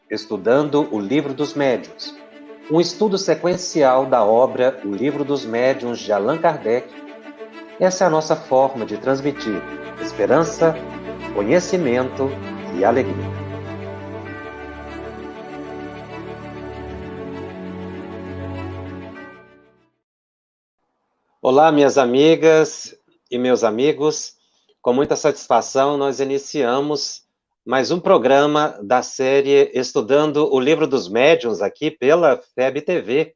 Estudando o Livro dos Médiuns, um estudo sequencial da obra O Livro dos Médiuns de Allan Kardec. Essa é a nossa forma de transmitir esperança, conhecimento e alegria. Olá, minhas amigas e meus amigos. Com muita satisfação, nós iniciamos mais um programa da série Estudando o Livro dos Médiuns, aqui pela FEB TV.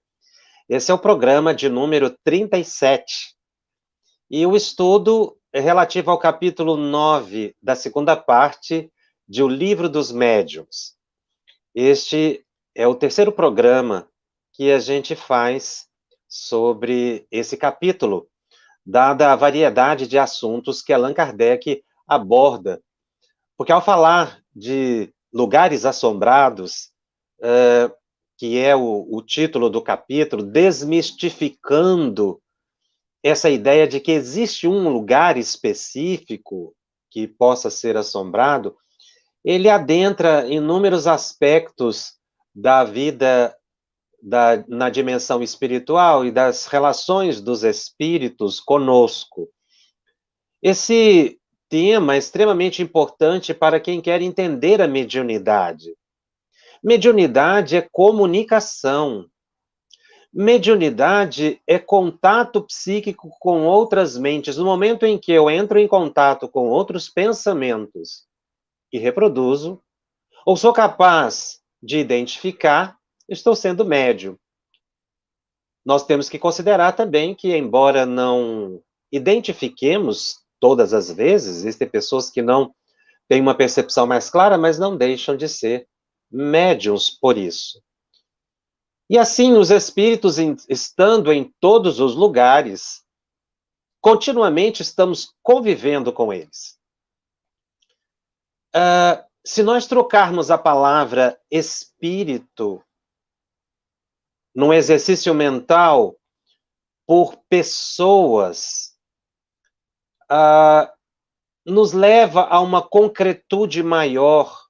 Esse é o programa de número 37. E o estudo é relativo ao capítulo 9 da segunda parte de O Livro dos Médiuns. Este é o terceiro programa que a gente faz sobre esse capítulo, dada a variedade de assuntos que Allan Kardec aborda. Porque ao falar de lugares assombrados, que é o título do capítulo, desmistificando essa ideia de que existe um lugar específico que possa ser assombrado, ele adentra inúmeros aspectos da vida na dimensão espiritual e das relações dos espíritos conosco. Esse tema é extremamente importante para quem quer entender a mediunidade. Mediunidade é comunicação. Mediunidade é contato psíquico com outras mentes. No momento em que eu entro em contato com outros pensamentos e reproduzo, ou sou capaz de identificar, estou sendo médium. Nós temos que considerar também que, embora não identifiquemos todas as vezes, existem pessoas que não têm uma percepção mais clara, mas não deixam de ser médiuns por isso. E assim, os espíritos, estando em todos os lugares, continuamente estamos convivendo com eles. Se nós trocarmos a palavra espírito num exercício mental por pessoas, nos leva a uma concretude maior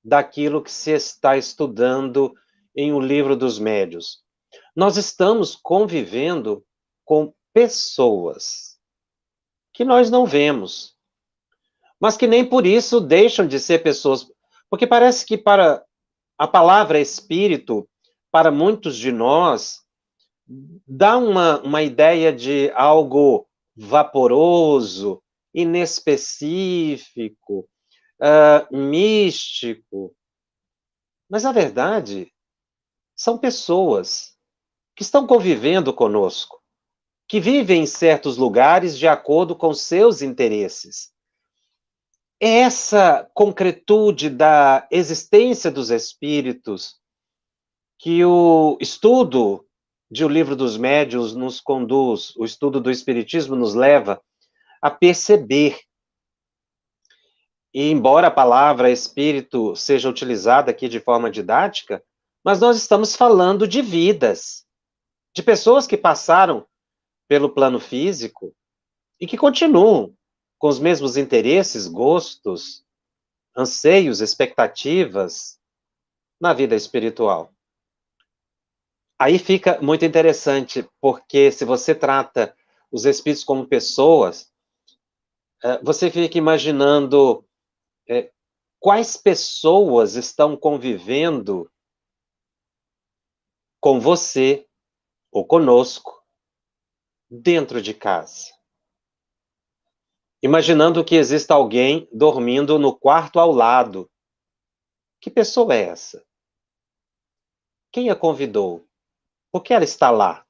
daquilo que se está estudando em O Livro dos Médiuns. Nós estamos convivendo com pessoas que nós não vemos, mas que nem por isso deixam de ser pessoas, porque parece que para a palavra espírito, para muitos de nós, dá uma ideia de algo vaporoso, inespecífico, místico. Mas, na verdade, são pessoas que estão convivendo conosco, que vivem em certos lugares de acordo com seus interesses. É essa concretude da existência dos espíritos que o estudo de O Livro dos Médiuns nos conduz, o estudo do espiritismo nos leva a perceber. E embora a palavra espírito seja utilizada aqui de forma didática, mas nós estamos falando de vidas, de pessoas que passaram pelo plano físico e que continuam com os mesmos interesses, gostos, anseios, expectativas na vida espiritual. Aí fica muito interessante, porque se você trata os espíritos como pessoas, você fica imaginando quais pessoas estão convivendo com você ou conosco dentro de casa. Imaginando que exista alguém dormindo no quarto ao lado. Que pessoa é essa? Quem a convidou? Por que ela está lá?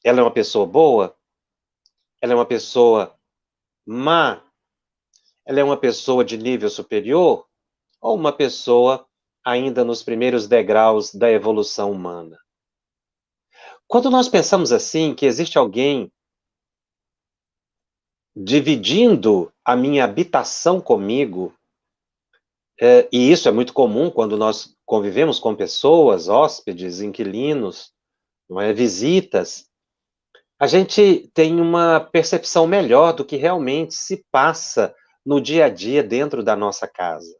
Ela é uma pessoa boa? Ela é uma pessoa má? Ela é uma pessoa de nível superior? Ou uma pessoa ainda nos primeiros degraus da evolução humana? Quando nós pensamos assim, que existe alguém dividindo a minha habitação comigo, e isso é muito comum quando nós convivemos com pessoas, hóspedes, inquilinos, não é? Visitas, a gente tem uma percepção melhor do que realmente se passa no dia a dia dentro da nossa casa.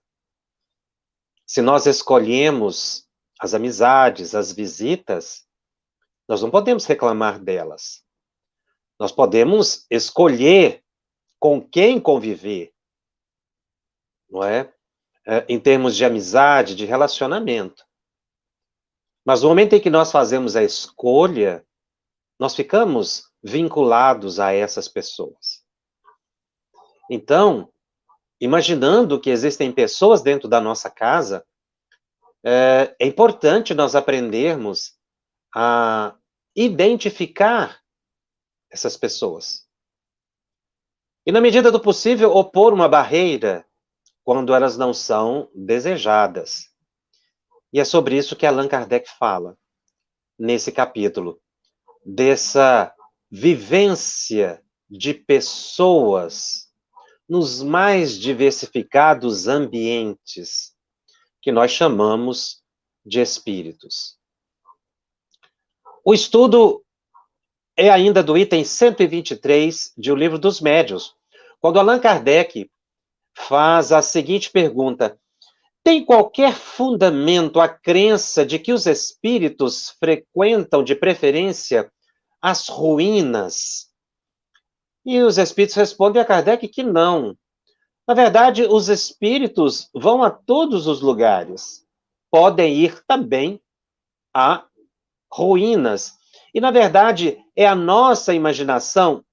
Se nós escolhemos as amizades, as visitas, nós não podemos reclamar delas. Nós podemos escolher com quem conviver, não é? Em termos de amizade, de relacionamento. Mas no momento em que nós fazemos a escolha, nós ficamos vinculados a essas pessoas. Então, imaginando que existem pessoas dentro da nossa casa, é importante nós aprendermos a identificar essas pessoas. E, na medida do possível, opor uma barreira quando elas não são desejadas. E é sobre isso que Allan Kardec fala nesse capítulo, dessa vivência de pessoas nos mais diversificados ambientes que nós chamamos de espíritos. O estudo é ainda do item 123 de O Livro dos Médiuns, quando Allan Kardec faz a seguinte pergunta: tem qualquer fundamento a crença de que os espíritos frequentam de preferência as ruínas? E os espíritos respondem a Kardec que não. Na verdade, os espíritos vão a todos os lugares. Podem ir também a ruínas. E, na verdade, é a nossa imaginação,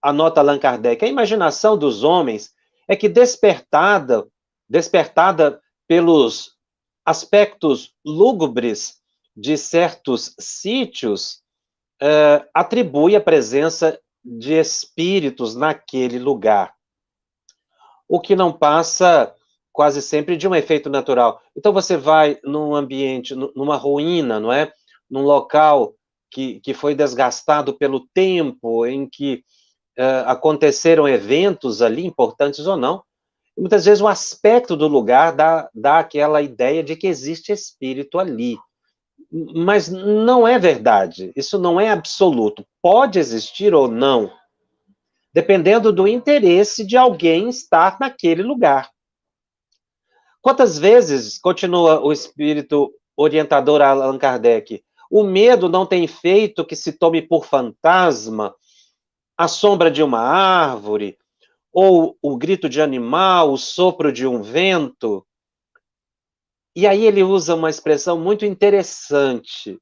anota Allan Kardec, a imaginação dos homens é que despertada pelos aspectos lúgubres de certos sítios, atribui a presença de espíritos naquele lugar. O que não passa quase sempre de um efeito natural. Então você vai num ambiente, numa ruína, não é? Num local que foi desgastado pelo tempo, em que aconteceram eventos ali, importantes ou não, e muitas vezes o aspecto do lugar dá aquela ideia de que existe espírito ali. Mas não é verdade, isso não é absoluto. Pode existir ou não, dependendo do interesse de alguém estar naquele lugar. Quantas vezes, continua o espírito orientador Allan Kardec, o medo não tem feito que se tome por fantasma a sombra de uma árvore, ou o grito de animal, o sopro de um vento? E aí ele usa uma expressão muito interessante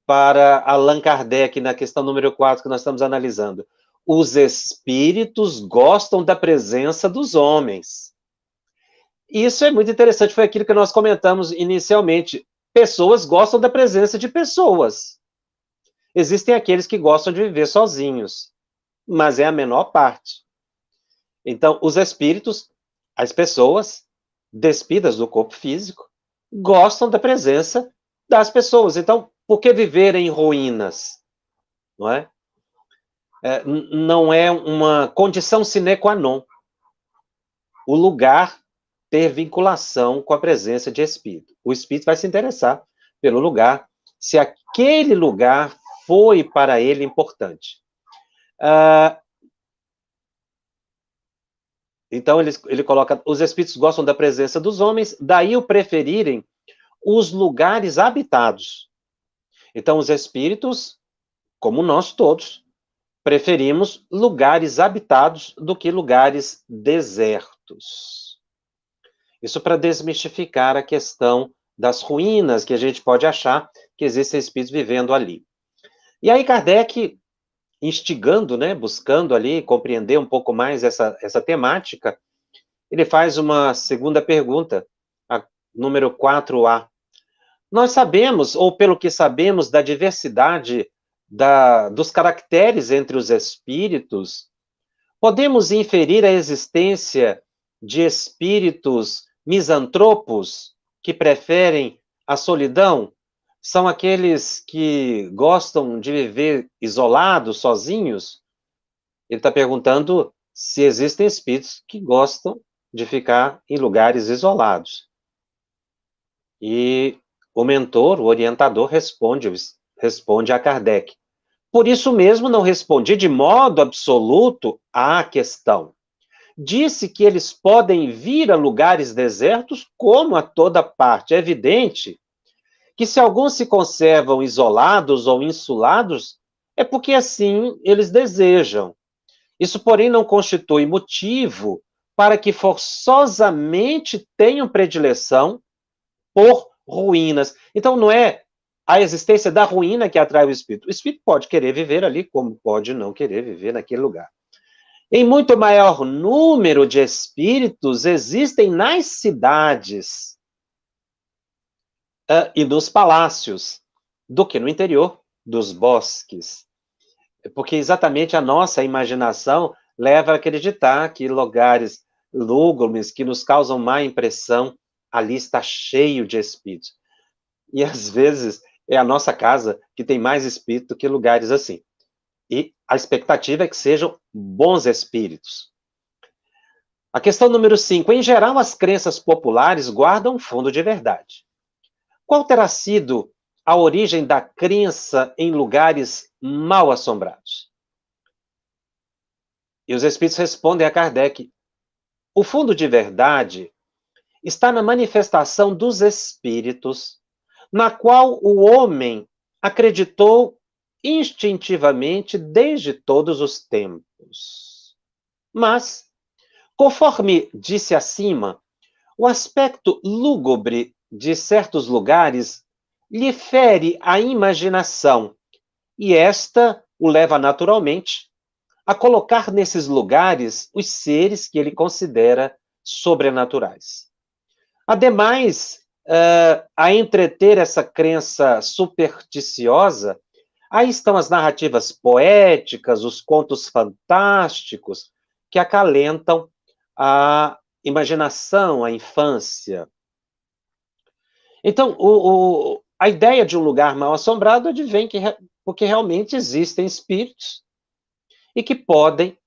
para Allan Kardec, na questão número 4 que nós estamos analisando. Os espíritos gostam da presença dos homens. Isso é muito interessante, foi aquilo que nós comentamos inicialmente. Pessoas gostam da presença de pessoas. Existem aqueles que gostam de viver sozinhos, mas é a menor parte. Então, os espíritos, as pessoas despidas do corpo físico, gostam da presença das pessoas. Então, por que viver em ruínas? Não é? Não é uma condição sine qua non o lugar ter vinculação com a presença de espírito. O espírito vai se interessar pelo lugar, se aquele lugar foi para ele importante. Então, ele coloca, os espíritos gostam da presença dos homens, daí o preferirem os lugares habitados. Então, os espíritos, como nós todos, preferimos lugares habitados do que lugares desertos. Isso para desmistificar a questão das ruínas, que a gente pode achar que existem espíritos vivendo ali. E aí Kardec, instigando, né, buscando ali compreender um pouco mais essa temática, ele faz uma segunda pergunta, a número 4A. Nós sabemos, ou pelo que sabemos, da diversidade dos caracteres entre os espíritos, podemos inferir a existência de espíritos misantropos que preferem a solidão? São aqueles que gostam de viver isolados, sozinhos? Ele está perguntando se existem espíritos que gostam de ficar em lugares isolados. E o mentor, o orientador, responde a Kardec. Por isso mesmo não respondi de modo absoluto à questão. disse que eles podem vir a lugares desertos como a toda parte. É evidente que se alguns se conservam isolados ou insulados, é porque assim eles desejam. Isso, porém, não constitui motivo para que forçosamente tenham predileção por ruínas. Então, não é a existência da ruína que atrai o espírito. O espírito pode querer viver ali, como pode não querer viver naquele lugar. Em muito maior número de espíritos existem nas cidades e nos palácios do que no interior dos bosques. Porque exatamente a nossa imaginação leva a acreditar que lugares lúgubres que nos causam má impressão, ali está cheio de espíritos. E às vezes é a nossa casa que tem mais espírito do que lugares assim. E a expectativa é que sejam bons espíritos. A questão número 5. Em geral, as crenças populares guardam fundo de verdade. Qual terá sido a origem da crença em lugares mal assombrados? E os espíritos respondem a Kardec: o fundo de verdade está na manifestação dos espíritos, na qual o homem acreditou instintivamente desde todos os tempos. Mas, conforme disse acima, o aspecto lúgubre de certos lugares lhe fere a imaginação, e esta o leva naturalmente a colocar nesses lugares os seres que ele considera sobrenaturais. Ademais, a entreter essa crença supersticiosa, aí estão as narrativas poéticas, os contos fantásticos, que acalentam a imaginação, a infância. Então, a ideia de um lugar mal assombrado advém porque realmente existem espíritos e que podem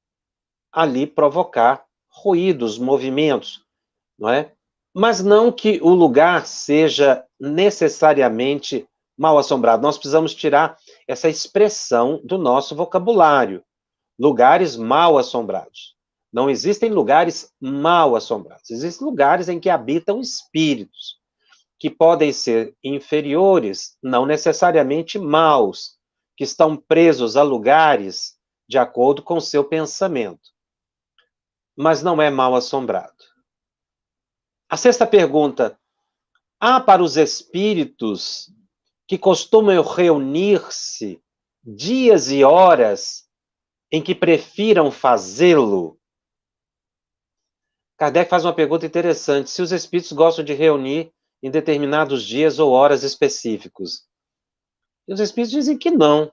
ali provocar ruídos, movimentos, não é? Mas não que o lugar seja necessariamente mal assombrado. Nós precisamos tirar essa expressão do nosso vocabulário. Lugares mal assombrados. Não existem lugares mal assombrados. Existem lugares em que habitam espíritos, que podem ser inferiores, não necessariamente maus, que estão presos a lugares de acordo com o seu pensamento. Mas não é mal assombrado. A sexta pergunta: há para os espíritos que costumam reunir-se dias e horas em que prefiram fazê-lo? Kardec faz uma pergunta interessante: se os espíritos gostam de reunir em determinados dias ou horas específicos. E os espíritos dizem que não.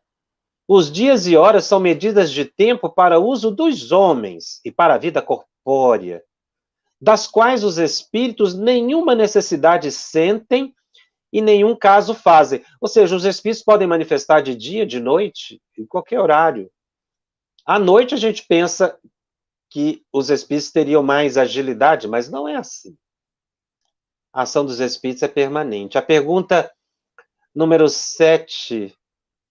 Os dias e horas são medidas de tempo para uso dos homens e para a vida corpórea, das quais os espíritos nenhuma necessidade sentem e nenhum caso fazem. Ou seja, os espíritos podem manifestar de dia, de noite, em qualquer horário. À noite a gente pensa que os espíritos teriam mais agilidade, mas não é assim. A ação dos espíritos é permanente. A pergunta número 7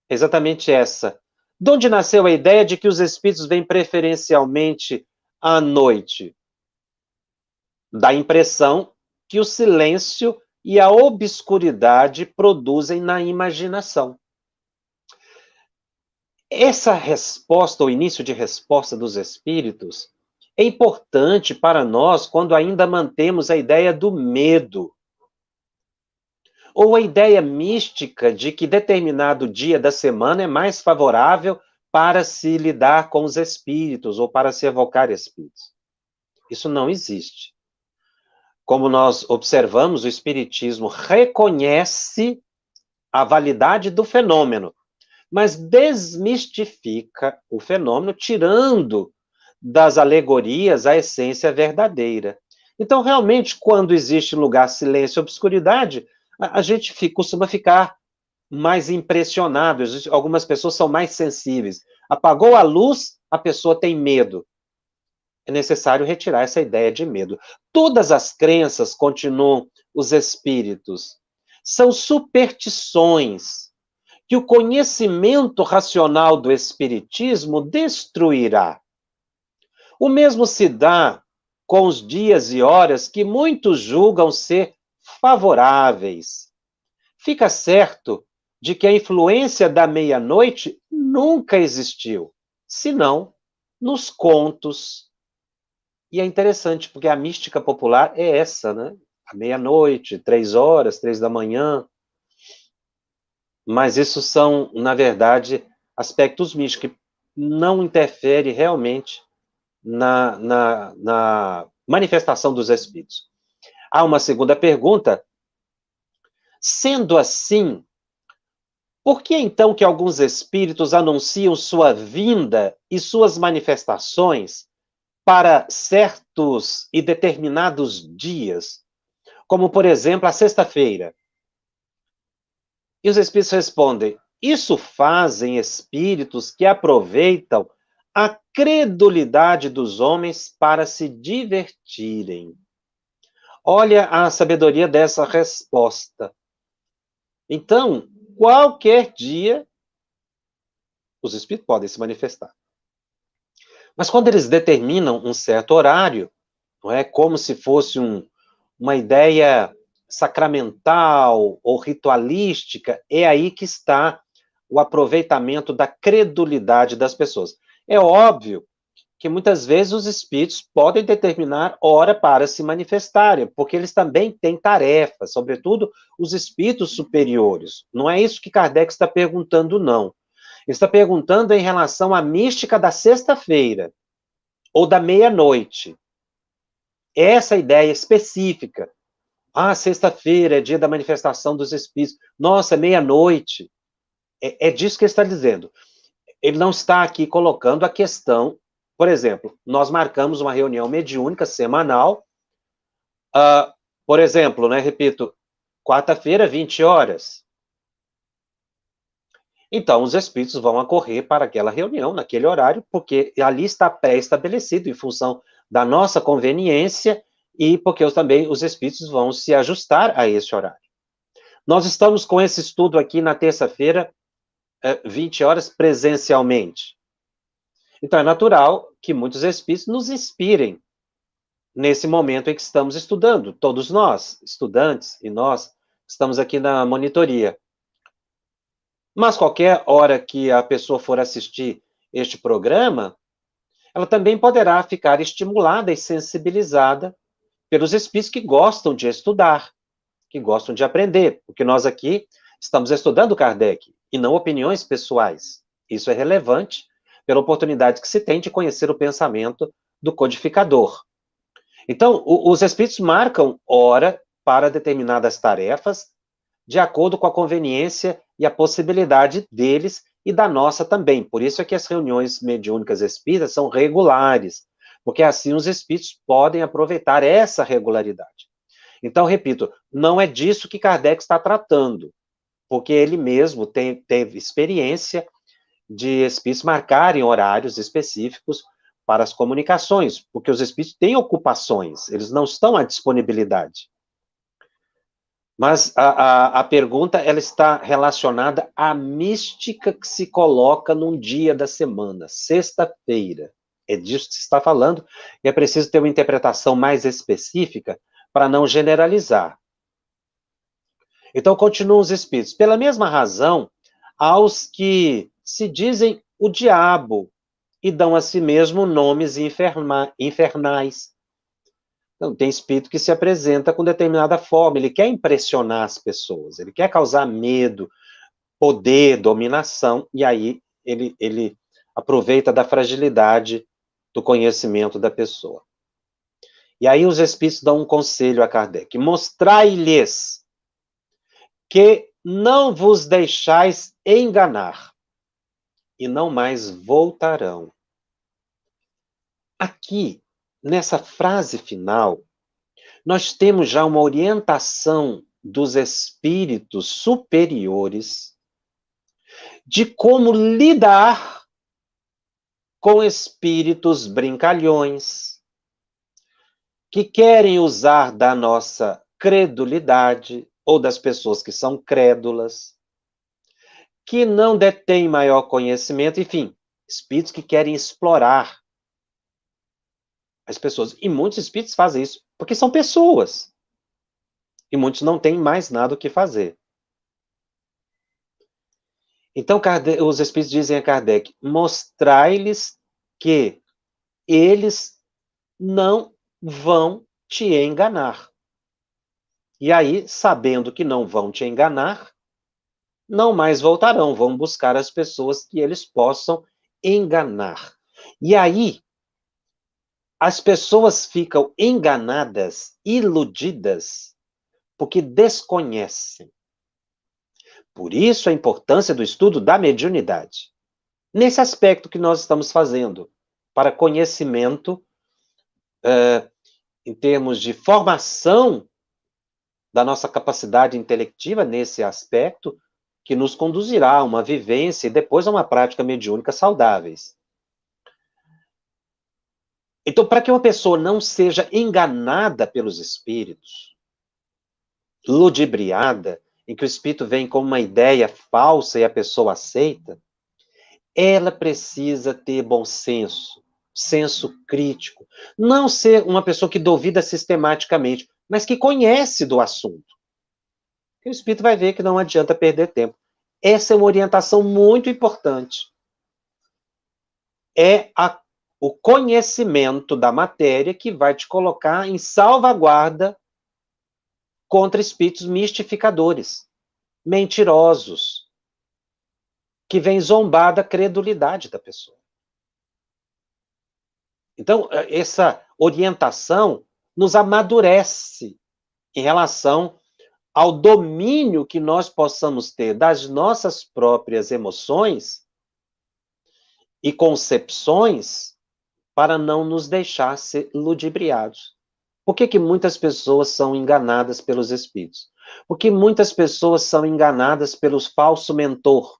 é exatamente essa. De onde nasceu a ideia de que os espíritos vêm preferencialmente à noite? Da impressão que o silêncio e a obscuridade produzem na imaginação. Essa resposta, o início de resposta dos espíritos, é importante para nós quando ainda mantemos a ideia do medo, ou a ideia mística de que determinado dia da semana é mais favorável para se lidar com os espíritos ou para se evocar espíritos. Isso não existe. Como nós observamos, o Espiritismo reconhece a validade do fenômeno, mas desmistifica o fenômeno, tirando das alegorias a essência verdadeira. Então, realmente, quando existe lugar, silêncio e obscuridade, a gente costuma ficar mais impressionado. Algumas pessoas são mais sensíveis. Apagou a luz, a pessoa tem medo. É necessário retirar essa ideia de medo. Todas as crenças, continuam os espíritos, são superstições que o conhecimento racional do espiritismo destruirá. O mesmo se dá com os dias e horas que muitos julgam ser favoráveis. Fica certo de que a influência da meia-noite nunca existiu, senão nos contos. E é interessante, porque a mística popular é essa, né? A meia-noite, 3 horas, 3 da manhã. Mas isso são, na verdade, aspectos místicos que não interferem realmente na manifestação dos espíritos. Há uma segunda pergunta. Sendo assim, por que então que alguns espíritos anunciam sua vinda e suas manifestações para certos e determinados dias, como, por exemplo, a sexta-feira? E os espíritos respondem: isso fazem espíritos que aproveitam a credulidade dos homens para se divertirem. Olha a sabedoria dessa resposta. Então, qualquer dia, os espíritos podem se manifestar. Mas quando eles determinam um certo horário, não é como se fosse uma ideia sacramental ou ritualística, é aí que está o aproveitamento da credulidade das pessoas. É óbvio que muitas vezes os espíritos podem determinar hora para se manifestarem, porque eles também têm tarefas, sobretudo os espíritos superiores. Não é isso que Kardec está perguntando, não. Ele está perguntando em relação à mística da sexta-feira, ou da meia-noite. Essa ideia específica. Ah, sexta-feira é dia da manifestação dos espíritos. Nossa, meia-noite. É disso que ele está dizendo. Ele não está aqui colocando a questão. Por exemplo, nós marcamos uma reunião mediúnica semanal. Por exemplo, né, repito, quarta-feira, 20 horas. Então, os espíritos vão acorrer para aquela reunião, naquele horário, porque ali está pré-estabelecido em função da nossa conveniência e porque também os espíritos vão se ajustar a esse horário. Nós estamos com esse estudo aqui na terça-feira, 20 horas, presencialmente. Então, é natural que muitos espíritos nos inspirem nesse momento em que estamos estudando. Todos nós, estudantes, e nós, estamos aqui na monitoria. Mas qualquer hora que a pessoa for assistir este programa, ela também poderá ficar estimulada e sensibilizada pelos espíritos que gostam de estudar, que gostam de aprender, porque nós aqui estamos estudando Kardec e não opiniões pessoais. Isso é relevante pela oportunidade que se tem de conhecer o pensamento do codificador. Então, os espíritos marcam hora para determinadas tarefas, de acordo com a conveniência e a possibilidade deles e da nossa também. Por isso é que as reuniões mediúnicas espíritas são regulares, porque assim os espíritos podem aproveitar essa regularidade. Então, repito, não é disso que Kardec está tratando, porque ele mesmo teve experiência de espíritos marcarem horários específicos para as comunicações, porque os espíritos têm ocupações, eles não estão à disponibilidade. Mas a pergunta, ela está relacionada à mística que se coloca num dia da semana, sexta-feira. É disso que se está falando, e é preciso ter uma interpretação mais específica para não generalizar. Então, continuam os espíritos. Pela mesma razão, aos que se dizem o diabo e dão a si mesmo nomes infernais. Então, tem espírito que se apresenta com determinada forma, ele quer impressionar as pessoas, ele quer causar medo, poder, dominação, e aí ele aproveita da fragilidade do conhecimento da pessoa. E aí os espíritos dão um conselho a Kardec: mostrai-lhes que não vos deixais enganar, e não mais voltarão. Aqui, nessa frase final, nós temos já uma orientação dos espíritos superiores de como lidar com espíritos brincalhões, que querem usar da nossa credulidade, ou das pessoas que são crédulas, que não detêm maior conhecimento, enfim, espíritos que querem explorar as pessoas. E muitos espíritos fazem isso, porque são pessoas. E muitos não têm mais nada o que fazer. Então, os espíritos dizem a Kardec, mostrai-lhes que eles não vão te enganar. E aí, sabendo que não vão te enganar, não mais voltarão, vão buscar as pessoas que eles possam enganar. E aí, as pessoas ficam enganadas, iludidas, porque desconhecem. Por isso a importância do estudo da mediunidade. Nesse aspecto que nós estamos fazendo, para conhecimento, em termos de formação da nossa capacidade intelectiva nesse aspecto, que nos conduzirá a uma vivência e depois a uma prática mediúnica saudáveis. Então, para que uma pessoa não seja enganada pelos espíritos, ludibriada, em que o espírito vem com uma ideia falsa e a pessoa aceita, ela precisa ter bom senso, senso crítico. Não ser uma pessoa que duvida sistematicamente, mas que conhece do assunto. E o espírito vai ver que não adianta perder tempo. Essa é uma orientação muito importante. É o conhecimento da matéria que vai te colocar em salvaguarda contra espíritos mistificadores, mentirosos, que vêm zombar da credulidade da pessoa. Então, essa orientação nos amadurece em relação ao domínio que nós possamos ter das nossas próprias emoções e concepções para não nos deixar ser ludibriados. Por que muitas pessoas são enganadas pelos espíritos? Porque muitas pessoas são enganadas pelo falso mentor,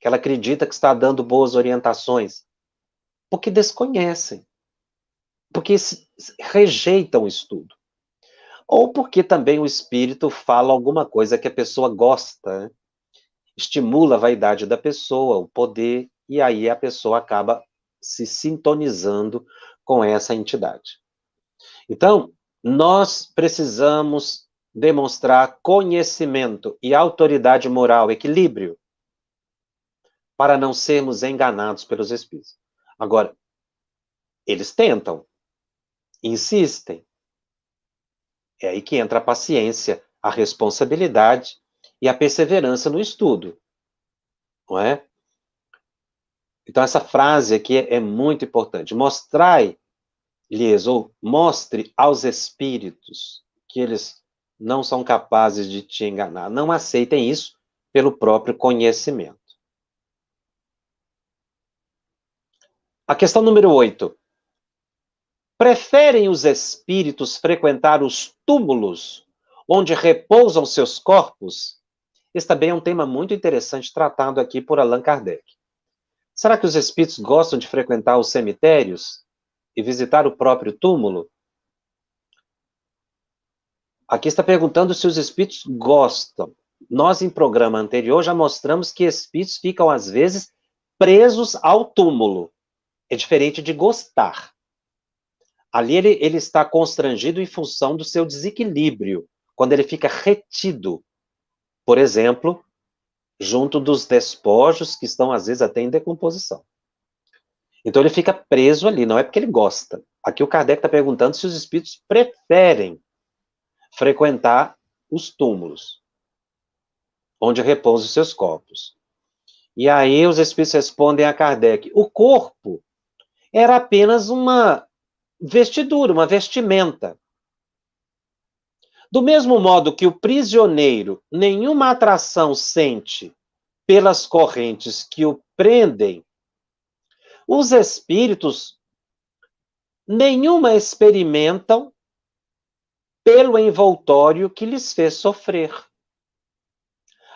que ela acredita que está dando boas orientações, porque desconhecem, porque rejeitam o estudo. Ou porque também o espírito fala alguma coisa que a pessoa gosta, né? Estimula a vaidade da pessoa, o poder, e aí a pessoa acaba se sintonizando com essa entidade. Então, nós precisamos demonstrar conhecimento e autoridade moral, equilíbrio, para não sermos enganados pelos espíritos. Agora, eles tentam, insistem. É aí que entra a paciência, a responsabilidade e a perseverança no estudo, não é? Então, essa frase aqui é muito importante. Mostrai-lhes, ou mostre aos espíritos que eles não são capazes de te enganar. Não aceitem isso pelo próprio conhecimento. A questão número 8. Preferem os espíritos frequentar os túmulos onde repousam seus corpos? Esse também é um tema muito interessante tratado aqui por Allan Kardec. Será que os espíritos gostam de frequentar os cemitérios e visitar o próprio túmulo? Aqui está perguntando se os espíritos gostam. Nós, em programa anterior, já mostramos que espíritos ficam, às vezes, presos ao túmulo. É diferente de gostar. Ali ele está constrangido em função do seu desequilíbrio, quando ele fica retido, por exemplo, junto dos despojos que estão, às vezes, até em decomposição. Então ele fica preso ali, não é porque ele gosta. Aqui o Kardec está perguntando se os espíritos preferem frequentar os túmulos, onde repousam os seus corpos. E aí os espíritos respondem a Kardec, o corpo era apenas uma vestidura, uma vestimenta. Do mesmo modo que o prisioneiro nenhuma atração sente pelas correntes que o prendem, os espíritos nenhuma experimentam pelo envoltório que lhes fez sofrer.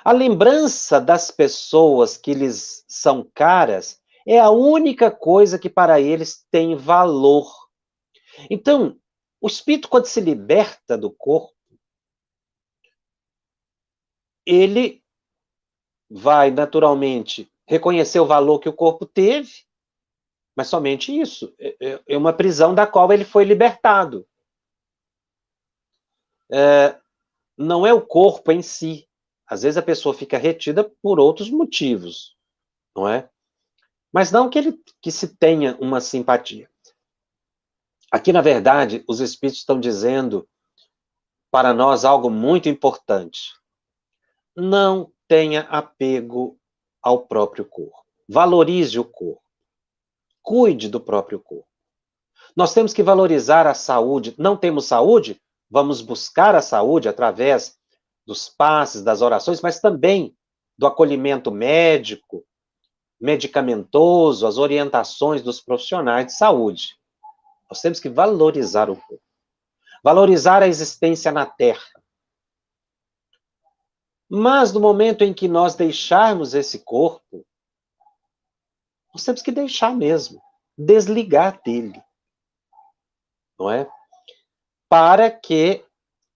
A lembrança das pessoas que lhes são caras é a única coisa que para eles tem valor. Então, o espírito, quando se liberta do corpo, ele vai, naturalmente, reconhecer o valor que o corpo teve, mas somente isso. É uma prisão da qual ele foi libertado. Não é o corpo em si. Às vezes a pessoa fica retida por outros motivos, não é? Mas não que se tenha uma simpatia. Aqui, na verdade, os Espíritos estão dizendo para nós algo muito importante. Não tenha apego ao próprio corpo. Valorize o corpo. Cuide do próprio corpo. Nós temos que valorizar a saúde. Não temos saúde? Vamos buscar a saúde através dos passes, das orações, mas também do acolhimento médico, medicamentoso, as orientações dos profissionais de saúde. Nós temos que valorizar o corpo. Valorizar a existência na Terra. Mas no momento em que nós deixarmos esse corpo, nós temos que deixar mesmo, desligar dele, não é? Para que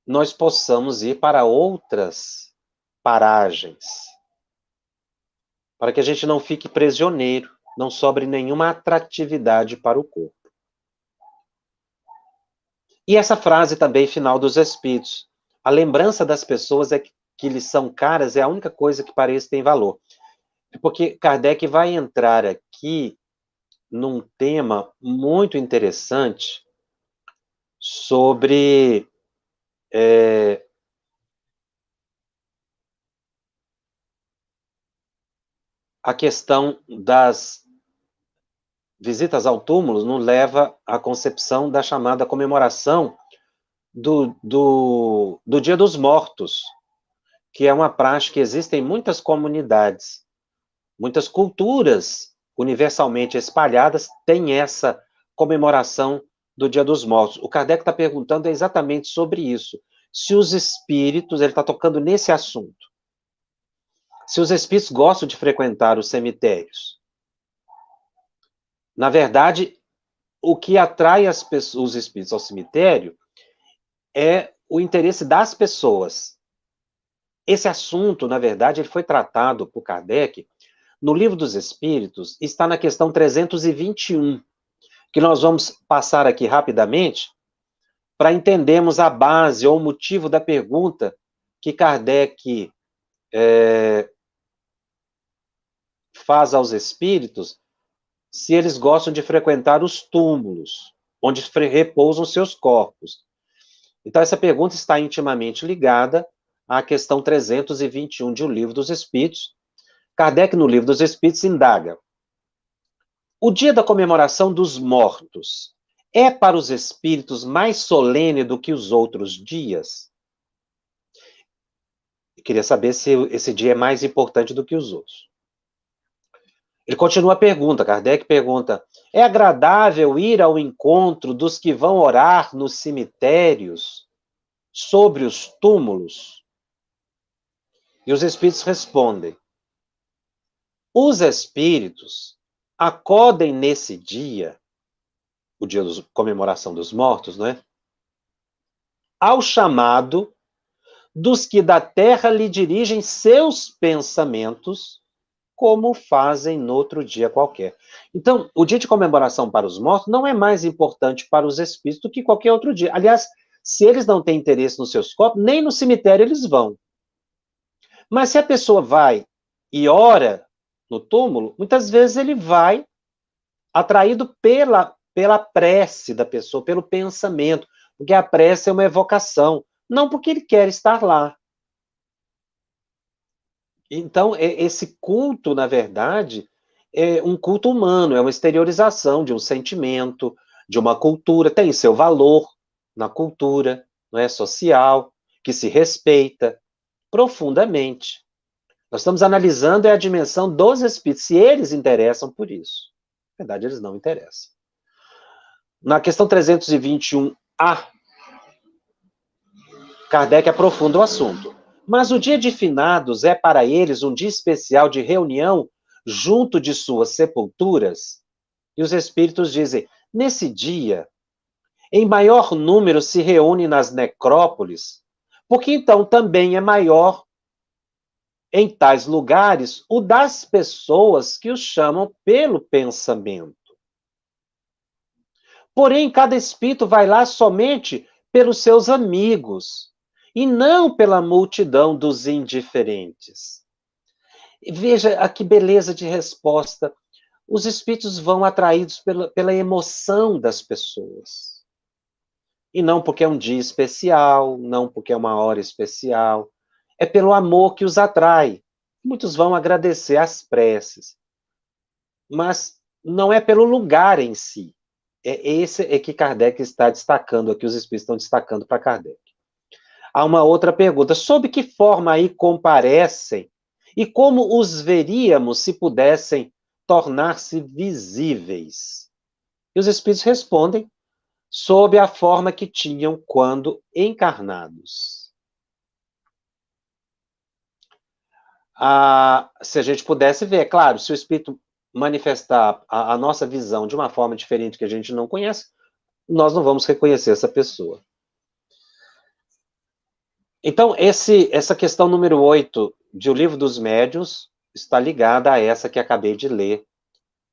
nós possamos ir para outras paragens, para que a gente não fique prisioneiro, não sobre nenhuma atratividade para o corpo. E essa frase também final dos Espíritos: a lembrança das pessoas que lhes são caras é a única coisa que parece ter valor. Porque Kardec vai entrar aqui num tema muito interessante sobre a questão das visitas ao túmulo, nos leva à concepção da chamada comemoração do Dia dos Mortos, que é uma prática que existe em muitas comunidades. Muitas culturas universalmente espalhadas têm essa comemoração do Dia dos Mortos. O Kardec está perguntando exatamente sobre isso. Se os espíritos, ele está tocando nesse assunto, se os espíritos gostam de frequentar os cemitérios. Na verdade, o que atrai os espíritos ao cemitério é o interesse das pessoas. Esse assunto, na verdade, ele foi tratado por Kardec no Livro dos Espíritos, está na questão 321, que nós vamos passar aqui rapidamente, para entendermos a base ou o motivo da pergunta que Kardec faz aos espíritos, se eles gostam de frequentar os túmulos, onde repousam seus corpos. Então, essa pergunta está intimamente ligada à questão 321 de O Livro dos Espíritos. Kardec, no Livro dos Espíritos, indaga: o dia da comemoração dos mortos é para os espíritos mais solene do que os outros dias? Eu queria saber se esse dia é mais importante do que os outros. Ele continua a pergunta, Kardec pergunta: é agradável ir ao encontro dos que vão orar nos cemitérios, sobre os túmulos? E os espíritos respondem: os espíritos acodem nesse dia, o dia da comemoração dos mortos, não é? Ao chamado dos que da terra lhe dirigem seus pensamentos, como fazem noutro dia qualquer. Então, o dia de comemoração para os mortos não é mais importante para os espíritos do que qualquer outro dia. Aliás, se eles não têm interesse nos seus corpos, nem no cemitério eles vão. Mas se a pessoa vai e ora no túmulo, muitas vezes ele vai atraído pela prece da pessoa, pelo pensamento, porque a prece é uma evocação, não porque ele quer estar lá. Então, esse culto, na verdade, é um culto humano, é uma exteriorização de um sentimento, de uma cultura, tem seu valor na cultura, não é, social, que se respeita profundamente. Nós estamos analisando a dimensão dos espíritos, se eles interessam por isso. Na verdade, eles não interessam. Na questão 321A, Kardec aprofunda o assunto. Mas o dia de finados é para eles um dia especial de reunião junto de suas sepulturas? E os espíritos dizem: nesse dia, em maior número se reúne nas necrópolis, porque então também é maior em tais lugares o das pessoas que os chamam pelo pensamento. Porém, cada espírito vai lá somente pelos seus amigos, e não pela multidão dos indiferentes. Veja a que beleza de resposta. Os espíritos vão atraídos pela emoção das pessoas. E não porque é um dia especial, não porque é uma hora especial. É pelo amor que os atrai. Muitos vão agradecer as preces. Mas não é pelo lugar em si. Esse é que Kardec está destacando aqui, os espíritos estão destacando para Kardec. Há uma outra pergunta. Sob que forma aí comparecem e como os veríamos se pudessem tornar-se visíveis? E os espíritos respondem sob a forma que tinham quando encarnados. Se a gente pudesse ver, é claro, se o espírito manifestar a nossa visão de uma forma diferente que a gente não conhece, nós não vamos reconhecer essa pessoa. Então, essa questão número 8 de O Livro dos Médiuns está ligada a essa que acabei de ler,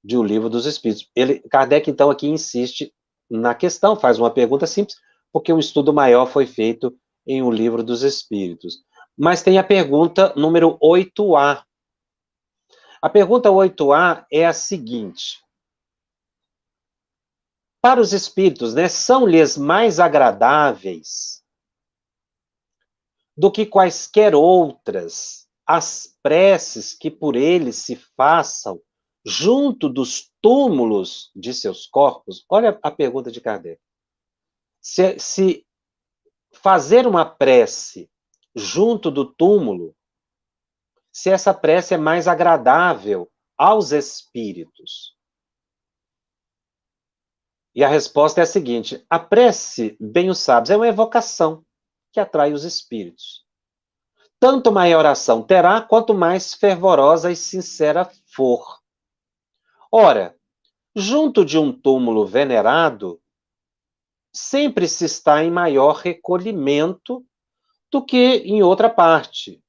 de O Livro dos Espíritos. Kardec, então, aqui insiste na questão, faz uma pergunta simples, porque um estudo maior foi feito em O Livro dos Espíritos. Mas tem a pergunta número 8A. A pergunta 8A é a seguinte: para os espíritos, né, são-lhes mais agradáveis do que quaisquer outras as preces que por eles se façam junto dos túmulos de seus corpos? Olha a pergunta de Kardec. Se fazer uma prece junto do túmulo, se essa prece é mais agradável aos espíritos. E a resposta é a seguinte: a prece, bem o sabes, é uma evocação que atrai os espíritos. Tanto maior ação terá, quanto mais fervorosa e sincera for. Ora, junto de um túmulo venerado, sempre se está em maior recolhimento do que em outra parte.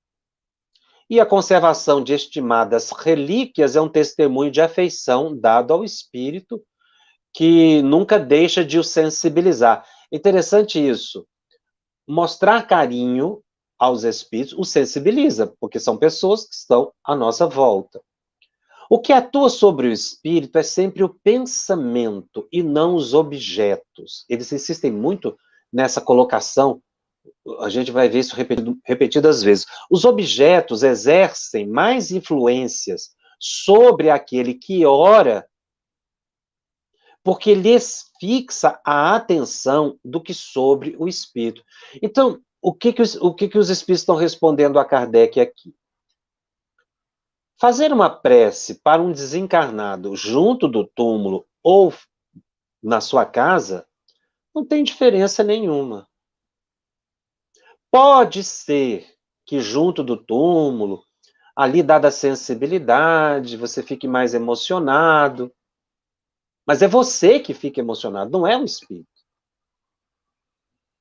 E a conservação de estimadas relíquias é um testemunho de afeição dado ao espírito, que nunca deixa de o sensibilizar. Interessante isso. Mostrar carinho aos espíritos os sensibiliza, porque são pessoas que estão à nossa volta. O que atua sobre o espírito é sempre o pensamento e não os objetos. Eles insistem muito nessa colocação, a gente vai ver isso repetidas vezes. Os objetos exercem mais influências sobre aquele que ora, porque lhes fixa a atenção do que sobre o espírito. Então, o que os espíritos estão respondendo a Kardec aqui? Fazer uma prece para um desencarnado junto do túmulo ou na sua casa não tem diferença nenhuma. Pode ser que junto do túmulo, ali dada a sensibilidade, você fique mais emocionado, mas é você que fica emocionado, não é o espírito.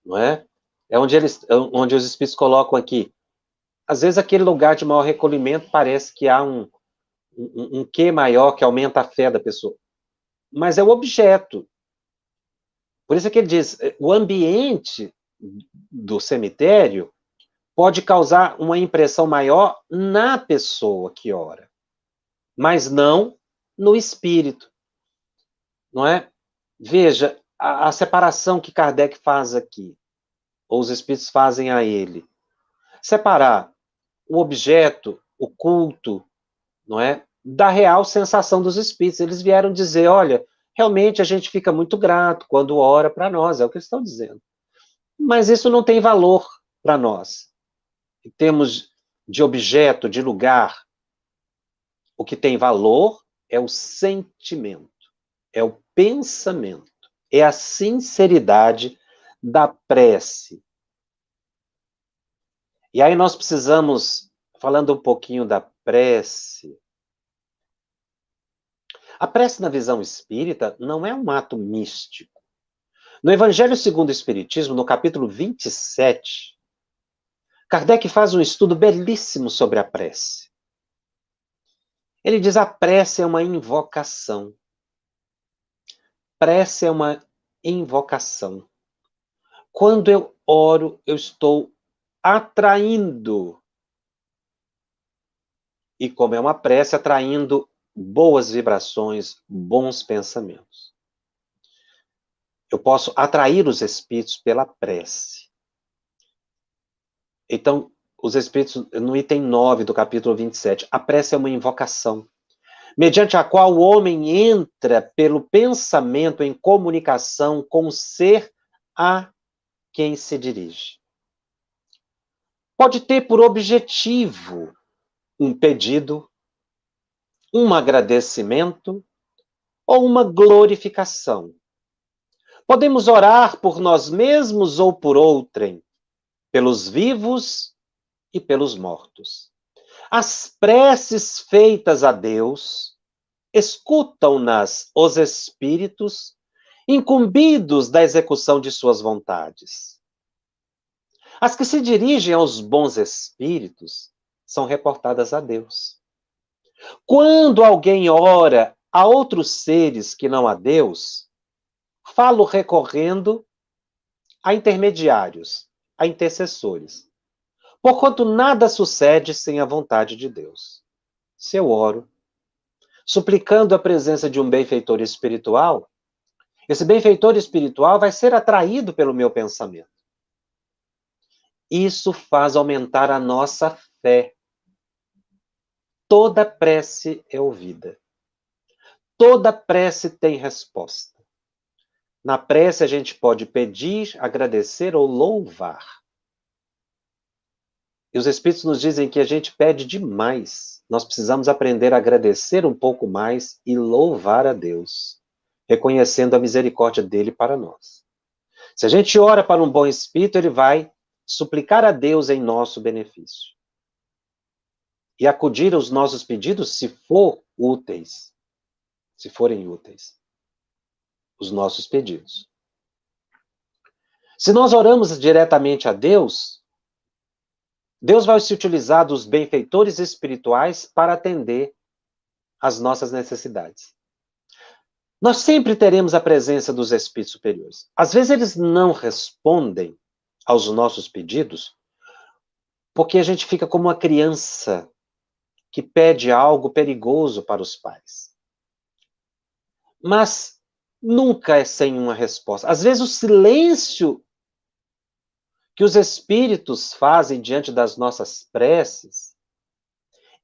Não é? É onde os espíritos colocam aqui. Às vezes aquele lugar de maior recolhimento parece que há um quê maior que aumenta a fé da pessoa. Mas é o objeto. Por isso é que ele diz, o ambiente do cemitério pode causar uma impressão maior na pessoa que ora, mas não no espírito. Não é? Veja, a separação que Kardec faz aqui, ou os espíritos fazem a ele. Separar o objeto, o culto, não é? Da real sensação dos espíritos. Eles vieram dizer, olha, realmente a gente fica muito grato quando ora para nós, é o que eles estão dizendo. Mas isso não tem valor para nós. Em termos de objeto, de lugar, o que tem valor é o sentimento, é o pensamento, é a sinceridade da prece. E aí nós precisamos, falando um pouquinho da prece, a prece na visão espírita não é um ato místico. No Evangelho segundo o Espiritismo, no capítulo 27, Kardec faz um estudo belíssimo sobre a prece. Ele diz: a prece é uma invocação. Prece é uma invocação. Quando eu oro, eu estou atraindo, e como é uma prece, atraindo boas vibrações, bons pensamentos. Eu posso atrair os espíritos pela prece. Então, os espíritos, no item 9 do capítulo 27, a prece é uma invocação, mediante a qual o homem entra pelo pensamento em comunicação com o ser a quem se dirige. Pode ter por objetivo um pedido, um agradecimento ou uma glorificação. Podemos orar por nós mesmos ou por outrem, pelos vivos e pelos mortos. As preces feitas a Deus, escutam-nas os espíritos, incumbidos da execução de suas vontades. As que se dirigem aos bons espíritos são reportadas a Deus. Quando alguém ora a outros seres que não a Deus, falo recorrendo a intermediários, a intercessores. Porquanto nada sucede sem a vontade de Deus. Se eu oro, suplicando a presença de um benfeitor espiritual, esse benfeitor espiritual vai ser atraído pelo meu pensamento. Isso faz aumentar a nossa fé. Toda prece é ouvida. Toda prece tem resposta. Na prece a gente pode pedir, agradecer ou louvar. E os Espíritos nos dizem que a gente pede demais. Nós precisamos aprender a agradecer um pouco mais e louvar a Deus, reconhecendo a misericórdia dele para nós. Se a gente ora para um bom Espírito, ele vai suplicar a Deus em nosso benefício. E acudir aos nossos pedidos se forem úteis. Os nossos pedidos. Se nós oramos diretamente a Deus, Deus vai se utilizar dos benfeitores espirituais para atender às nossas necessidades. Nós sempre teremos a presença dos espíritos superiores. Às vezes eles não respondem aos nossos pedidos, porque a gente fica como uma criança que pede algo perigoso para os pais. Mas nunca é sem uma resposta. Às vezes o silêncio que os espíritos fazem diante das nossas preces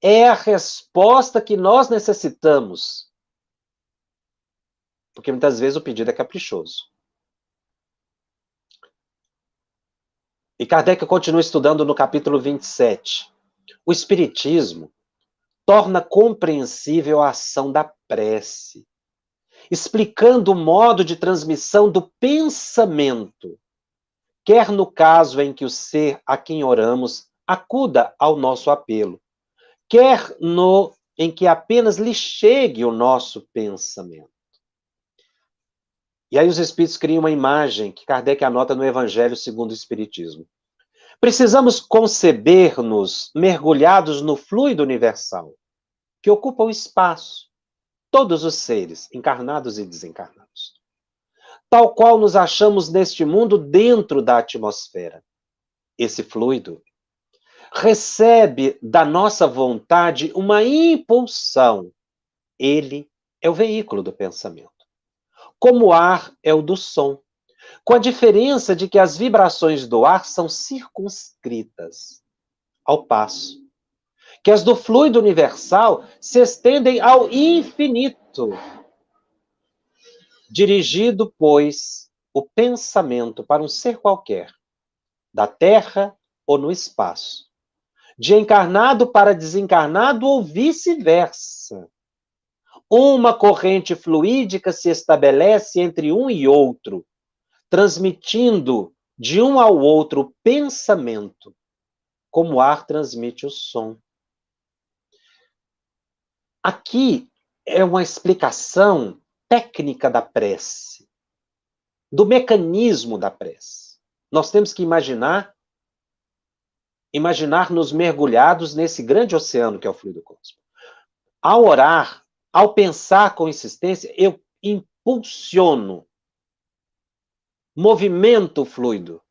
é a resposta que nós necessitamos. Porque muitas vezes o pedido é caprichoso. E Kardec continua estudando no capítulo 27. O Espiritismo torna compreensível a ação da prece, explicando o modo de transmissão do pensamento, quer no caso em que o ser a quem oramos acuda ao nosso apelo, quer no em que apenas lhe chegue o nosso pensamento. E aí os Espíritos criam uma imagem que Kardec anota no Evangelho segundo o Espiritismo. Precisamos conceber-nos mergulhados no fluido universal, que ocupa o espaço, todos os seres, encarnados e desencarnados. Tal qual nos achamos neste mundo dentro da atmosfera. Esse fluido recebe da nossa vontade uma impulsão. Ele é o veículo do pensamento. Como o ar é o do som, com a diferença de que as vibrações do ar são circunscritas, ao passo que as do fluido universal se estendem ao infinito. Dirigido, pois, o pensamento para um ser qualquer, da Terra ou no espaço, de encarnado para desencarnado ou vice-versa. Uma corrente fluídica se estabelece entre um e outro, transmitindo de um ao outro o pensamento, como o ar transmite o som. Aqui é uma explicação técnica da prece, do mecanismo da prece. Nós temos que imaginar-nos mergulhados nesse grande oceano que é o fluido cósmico. Ao orar, ao pensar com insistência, eu impulsiono movimento fluido.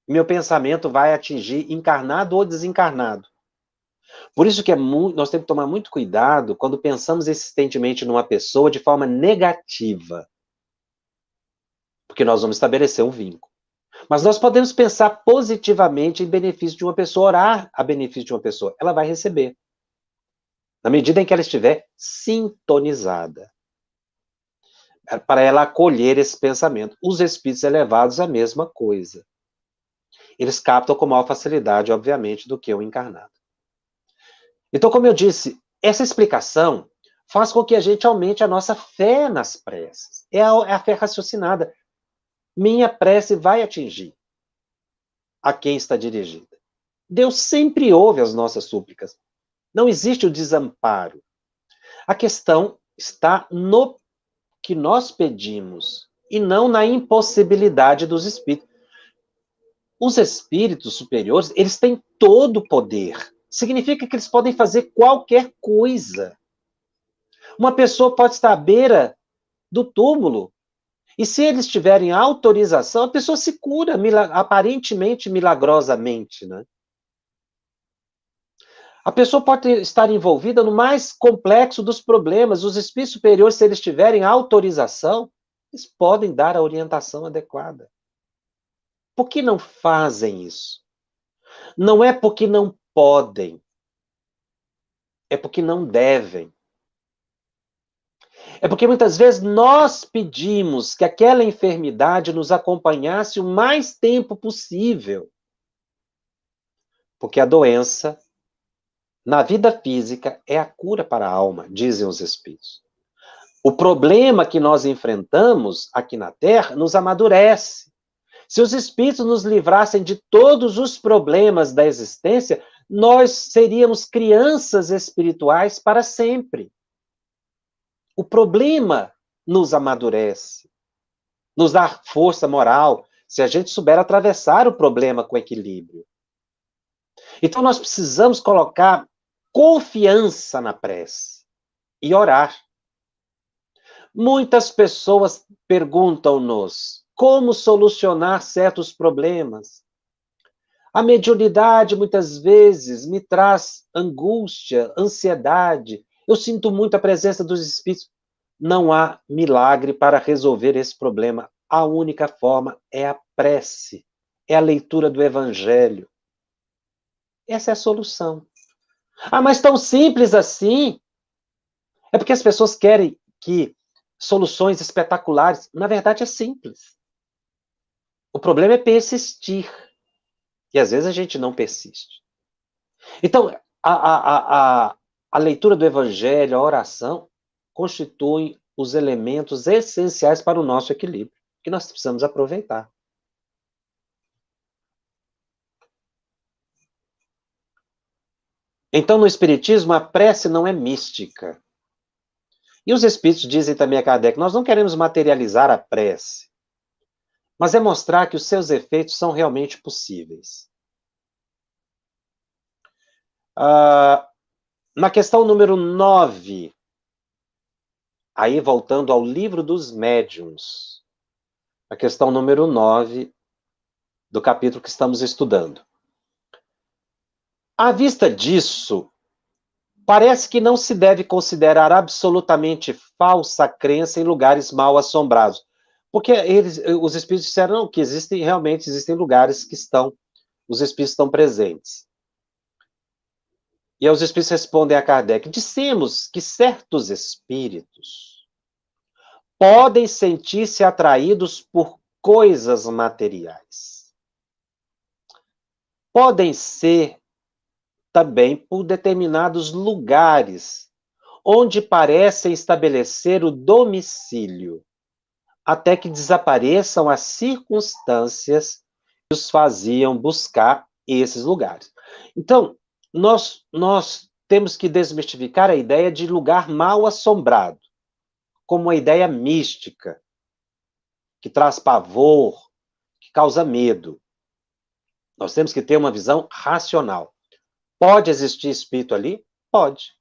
Meu pensamento vai atingir encarnado ou desencarnado. Por isso que nós temos que tomar muito cuidado quando pensamos insistentemente numa pessoa de forma negativa. Porque nós vamos estabelecer um vínculo. Mas nós podemos pensar positivamente em benefício de uma pessoa, orar a benefício de uma pessoa. Ela vai receber. Na medida em que ela estiver sintonizada. Para ela acolher esse pensamento. Os espíritos elevados, a mesma coisa. Eles captam com maior facilidade, obviamente, do que o encarnado. Então, como eu disse, essa explicação faz com que a gente aumente a nossa fé nas preces. É a fé raciocinada. Minha prece vai atingir a quem está dirigida. Deus sempre ouve as nossas súplicas. Não existe o desamparo. A questão está no que nós pedimos e não na impossibilidade dos espíritos. Os espíritos superiores, eles têm todo o poder. Significa que eles podem fazer qualquer coisa. Uma pessoa pode estar à beira do túmulo e se eles tiverem autorização, a pessoa se cura aparentemente milagrosamente, né? A pessoa pode estar envolvida no mais complexo dos problemas. Os espíritos superiores, se eles tiverem autorização, eles podem dar a orientação adequada. Por que não fazem isso? Não é porque não podem, é porque não devem. É porque muitas vezes nós pedimos que aquela enfermidade nos acompanhasse o mais tempo possível. Porque a doença, na vida física, é a cura para a alma, dizem os espíritos. O problema que nós enfrentamos aqui na Terra nos amadurece. Se os espíritos nos livrassem de todos os problemas da existência, nós seríamos crianças espirituais para sempre. O problema nos amadurece, nos dá força moral, se a gente souber atravessar o problema com equilíbrio. Então nós precisamos colocar confiança na prece e orar. Muitas pessoas perguntam-nos como solucionar certos problemas. A mediunidade, muitas vezes, me traz angústia, ansiedade. Eu sinto muito a presença dos espíritos. Não há milagre para resolver esse problema. A única forma é a prece, é a leitura do Evangelho. Essa é a solução. Ah, mas tão simples assim? É porque as pessoas querem que soluções espetaculares. Na verdade, é simples. O problema é persistir. E às vezes a gente não persiste. Então, a leitura do Evangelho, a oração, constituem os elementos essenciais para o nosso equilíbrio, que nós precisamos aproveitar. Então, no Espiritismo, a prece não é mística. E os Espíritos dizem também a Kardec, nós não queremos materializar a prece, mas é mostrar que os seus efeitos são realmente possíveis. Na questão número 9, aí voltando ao livro dos médiuns, a questão número 9 do capítulo que estamos estudando. À vista disso, parece que não se deve considerar absolutamente falsa a crença em lugares mal assombrados. Porque os espíritos disseram não, que realmente existem lugares que os espíritos estão presentes. E aí os espíritos respondem a Kardec, dissemos que certos espíritos podem sentir-se atraídos por coisas materiais. Podem ser também por determinados lugares, onde parecem estabelecer o domicílio, até que desapareçam as circunstâncias que os faziam buscar esses lugares. Então, nós temos que desmistificar a ideia de lugar mal assombrado, como uma ideia mística, que traz pavor, que causa medo. Nós temos que ter uma visão racional. Pode existir espírito ali? Pode.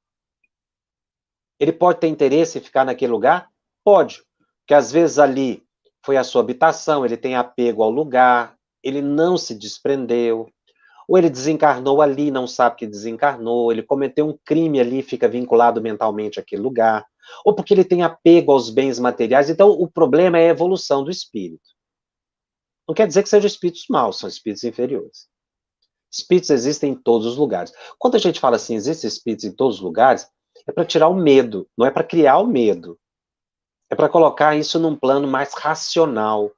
Ele pode ter interesse em ficar naquele lugar? Pode. Porque às vezes ali foi a sua habitação, ele tem apego ao lugar, ele não se desprendeu, ou ele desencarnou ali, não sabe que desencarnou, ele cometeu um crime ali, fica vinculado mentalmente àquele lugar, ou porque ele tem apego aos bens materiais. Então, o problema é a evolução do espírito. Não quer dizer que sejam espíritos maus, são espíritos inferiores. Espíritos existem em todos os lugares. Quando a gente fala assim, existem espíritos em todos os lugares, é para tirar o medo, não é para criar o medo. É para colocar isso num plano mais racional.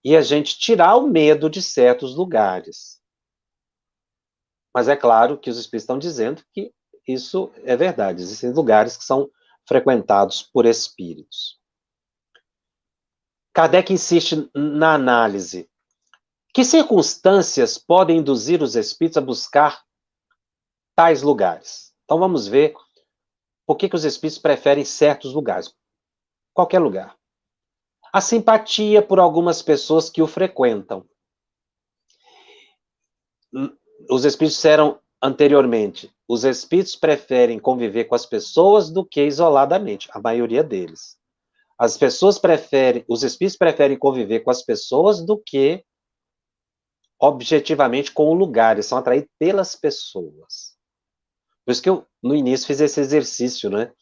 E a gente tirar o medo de certos lugares. Mas é claro que os espíritos estão dizendo que isso é verdade. Existem lugares que são frequentados por espíritos. Kardec insiste na análise. Que circunstâncias podem induzir os espíritos a buscar tais lugares? Então vamos ver por que os espíritos preferem certos lugares. Qualquer lugar. A simpatia por algumas pessoas que o frequentam. Os espíritos disseram anteriormente, os espíritos preferem conviver com as pessoas do que isoladamente, a maioria deles. Os espíritos preferem conviver com as pessoas do que objetivamente com o lugar, eles são atraídos pelas pessoas. Por isso que eu, no início, fiz esse exercício, né?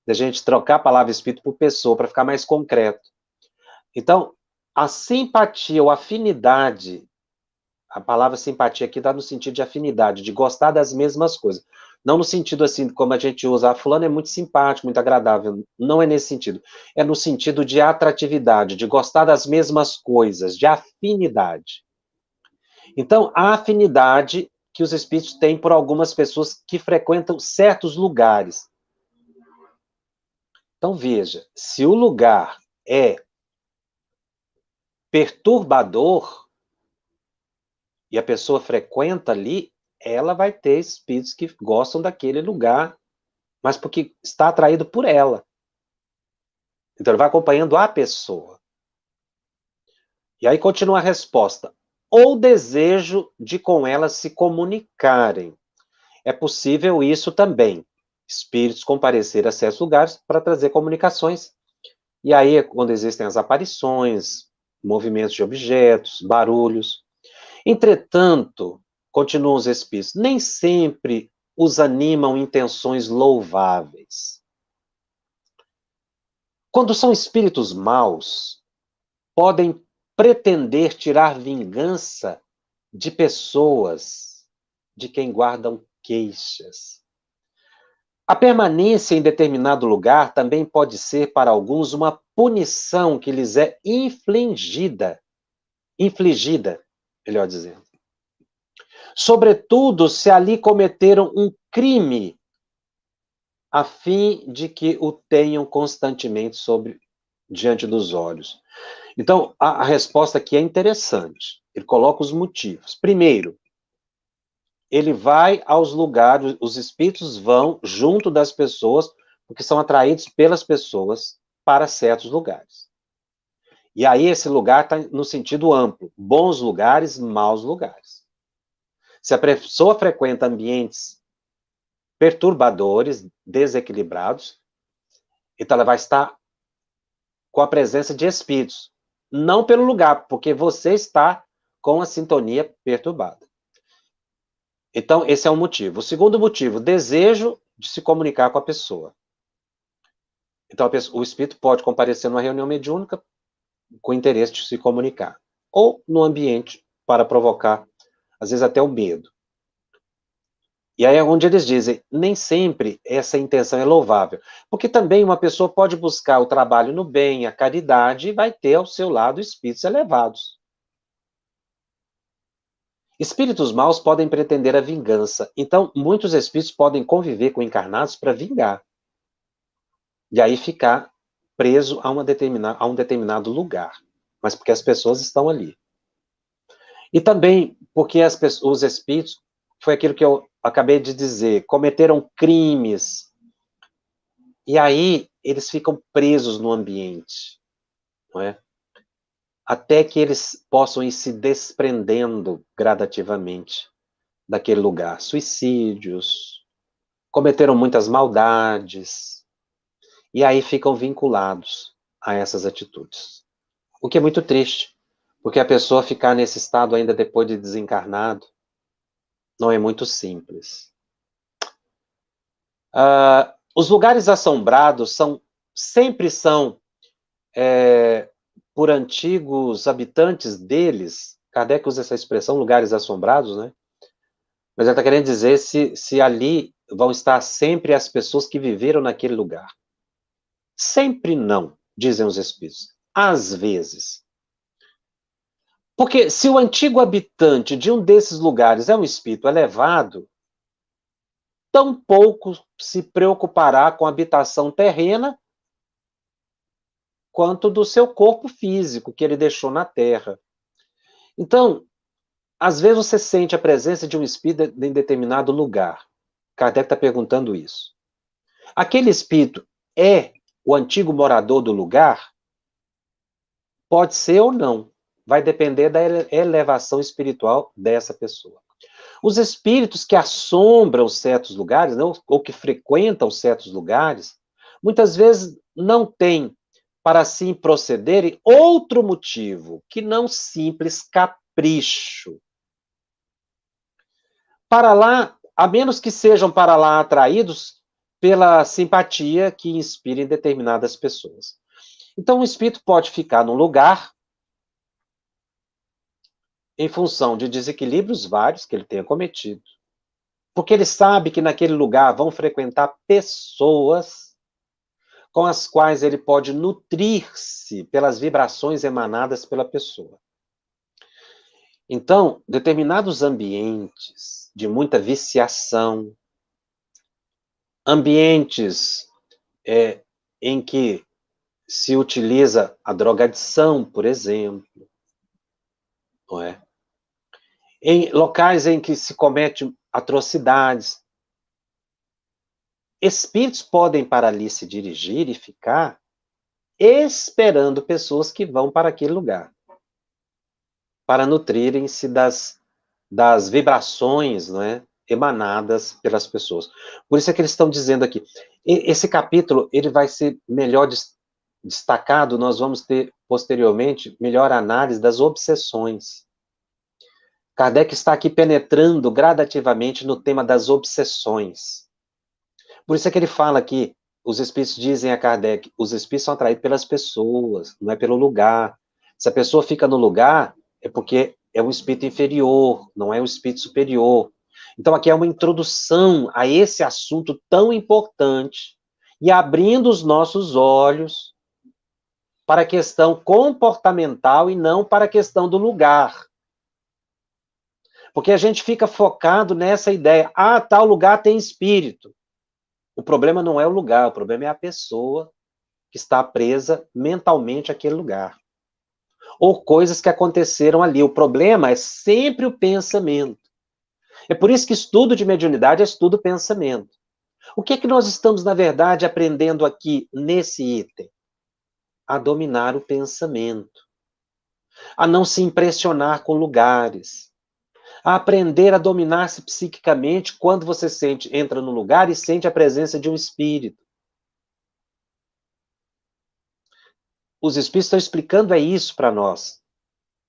De a gente trocar a palavra espírito por pessoa, para ficar mais concreto. Então, a simpatia ou afinidade, a palavra simpatia aqui dá no sentido de afinidade, de gostar das mesmas coisas. Não no sentido assim, como a gente usa, fulano é muito simpático, muito agradável. Não é nesse sentido. É no sentido de atratividade, de gostar das mesmas coisas, de afinidade. Então, a afinidade que os espíritos têm por algumas pessoas que frequentam certos lugares. Então, veja, se o lugar é perturbador e a pessoa frequenta ali, ela vai ter espíritos que gostam daquele lugar, mas porque está atraído por ela. Então, ele vai acompanhando a pessoa. E aí continua a resposta. Ou desejo de com ela se comunicarem. É possível isso também. Espíritos comparecer a certos lugares para trazer comunicações. E aí é quando existem as aparições, movimentos de objetos, barulhos. Entretanto, continuam os espíritos, nem sempre os animam intenções louváveis. Quando são espíritos maus, podem pretender tirar vingança de pessoas de quem guardam queixas. A permanência em determinado lugar também pode ser para alguns uma punição que lhes é infligida, melhor dizendo. Sobretudo se ali cometeram um crime, a fim de que o tenham constantemente diante dos olhos. Então, a resposta aqui é interessante. Ele coloca os motivos. Primeiro, ele vai aos lugares, os espíritos vão junto das pessoas, porque são atraídos pelas pessoas para certos lugares. E aí esse lugar está no sentido amplo, bons lugares, maus lugares. Se a pessoa frequenta ambientes perturbadores, desequilibrados, então ela vai estar com a presença de espíritos, não pelo lugar, porque você está com a sintonia perturbada. Então, esse é um motivo. O segundo motivo, desejo de se comunicar com a pessoa. Então, o espírito pode comparecer numa reunião mediúnica com interesse de se comunicar. Ou no ambiente para provocar, às vezes, até o medo. E aí é onde eles dizem, nem sempre essa intenção é louvável. Porque também uma pessoa pode buscar o trabalho no bem, a caridade, e vai ter ao seu lado espíritos elevados. Espíritos maus podem pretender a vingança. Então, muitos espíritos podem conviver com encarnados para vingar. E aí ficar preso a um determinado lugar. Mas porque as pessoas estão ali. E também porque os espíritos, foi aquilo que eu acabei de dizer, cometeram crimes. E aí eles ficam presos no ambiente. Não é? Até que eles possam ir se desprendendo gradativamente daquele lugar. Suicídios, cometeram muitas maldades, e aí ficam vinculados a essas atitudes. O que é muito triste, porque a pessoa ficar nesse estado ainda depois de desencarnado não é muito simples. Os lugares assombrados sempre são por antigos habitantes deles. Kardec usa essa expressão, lugares assombrados, né? Mas ele está querendo dizer se ali vão estar sempre as pessoas que viveram naquele lugar. Sempre não, dizem os espíritos. Às vezes. Porque se o antigo habitante de um desses lugares é um espírito elevado, tão pouco se preocupará com a habitação terrena quanto do seu corpo físico que ele deixou na Terra. Então, às vezes você sente a presença de um espírito em determinado lugar. Kardec está perguntando isso. Aquele espírito é o antigo morador do lugar? Pode ser ou não. Vai depender da elevação espiritual dessa pessoa. Os espíritos que assombram certos lugares, não, ou que frequentam certos lugares, muitas vezes não têm para assim procederem outro motivo, que não simples capricho. Para lá, a menos que sejam para lá atraídos pela simpatia que inspira em determinadas pessoas. Então, o espírito pode ficar num lugar em função de desequilíbrios vários que ele tenha cometido. Porque ele sabe que naquele lugar vão frequentar pessoas com as quais ele pode nutrir-se pelas vibrações emanadas pela pessoa. Então, determinados ambientes de muita viciação, ambientes em que se utiliza a drogadição, por exemplo, não é? Em locais em que se comete atrocidades, espíritos podem para ali se dirigir e ficar esperando pessoas que vão para aquele lugar, para nutrirem-se das vibrações, não é, emanadas pelas pessoas. Por isso é que eles estão dizendo aqui, esse capítulo ele vai ser melhor destacado, nós vamos ter posteriormente melhor análise das obsessões. Kardec está aqui penetrando gradativamente no tema das obsessões. Por isso é que ele fala que os espíritos dizem a Kardec, os espíritos são atraídos pelas pessoas, não é pelo lugar. Se a pessoa fica no lugar, é porque é um espírito inferior, não é um espírito superior. Então aqui é uma introdução a esse assunto tão importante e abrindo os nossos olhos para a questão comportamental e não para a questão do lugar. Porque a gente fica focado nessa ideia, tal lugar tem espírito. O problema não é o lugar, o problema é a pessoa que está presa mentalmente àquele lugar. Ou coisas que aconteceram ali. O problema é sempre o pensamento. É por isso que estudo de mediunidade é estudo pensamento. O que é que nós estamos, na verdade, aprendendo aqui nesse item? A dominar o pensamento. A não se impressionar com lugares. A aprender a dominar-se psiquicamente quando você entra no lugar e sente a presença de um espírito. Os espíritos estão explicando isso para nós,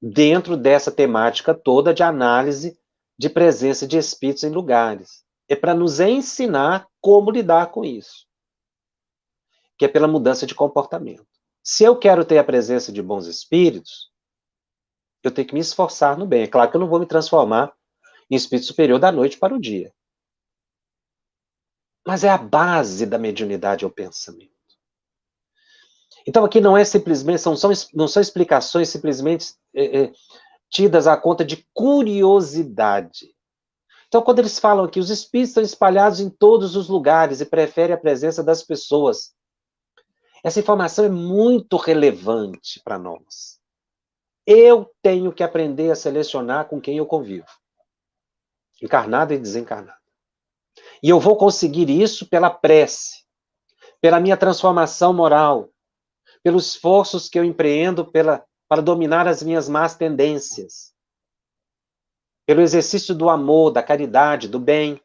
dentro dessa temática toda de análise de presença de espíritos em lugares. É para nos ensinar como lidar com isso, que é pela mudança de comportamento. Se eu quero ter a presença de bons espíritos, eu tenho que me esforçar no bem. É claro que eu não vou me transformar em espírito superior da noite para o dia. Mas é a base da mediunidade, é o pensamento. Então aqui não é simplesmente, não são explicações simplesmente tidas à conta de curiosidade. Então quando eles falam aqui, os espíritos estão espalhados em todos os lugares e preferem a presença das pessoas. Essa informação é muito relevante para nós. Eu tenho que aprender a selecionar com quem eu convivo. Encarnado e desencarnado. E eu vou conseguir isso pela prece, pela minha transformação moral, pelos esforços que eu empreendo para dominar as minhas más tendências, pelo exercício do amor, da caridade, do bem.